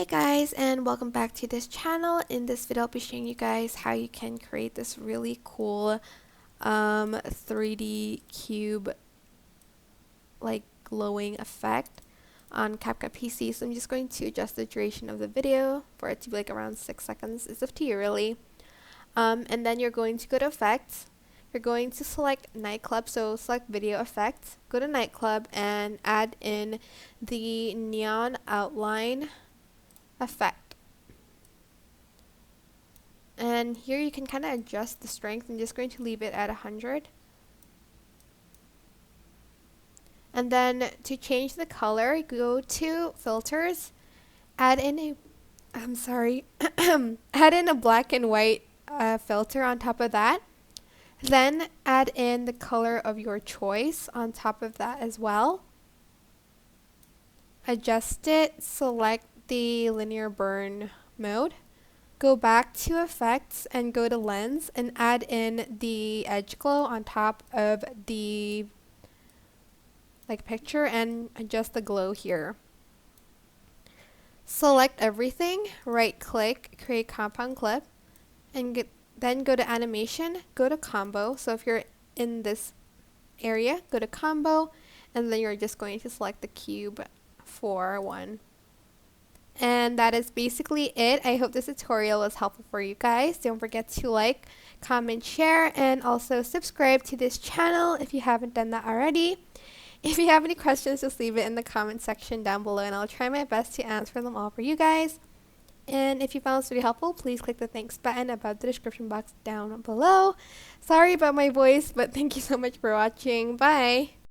Hey guys, and welcome back to this channel. In this video I'll be showing you guys how you can create this really cool 3D cube like glowing effect on CapCut PC. So I'm just going to adjust the duration of the video for it to be like around 6 seconds. It's up to you really. And then you're going to go to effects. You're going to select nightclub, so select video effects, go to nightclub and add in the neon outline effect. And here you can kind of adjust the strength. I'm just going to leave it at 100. And then to change the color, go to filters, add in a add in a black and white filter on top of that. Then add in the color of your choice on top of that as well. Adjust it, select the linear burn mode, go back to effects and go to lens and add in the edge glow on top of the picture and adjust the glow here. Select everything, right click, create compound clip, and then go to animation, go to combo. So if you're in this area, go to combo, and then you're just going to select the cube for one. And that is basically it. I hope this tutorial was helpful for you guys. Don't forget to like, comment, share, and also subscribe to this channel if you haven't done that already. If you have any questions, just leave it in the comment section down below and I'll try my best to answer them all for you guys. And if you found this video helpful, please click the thanks button above the description box down below. Sorry about my voice, but thank you so much for watching. Bye!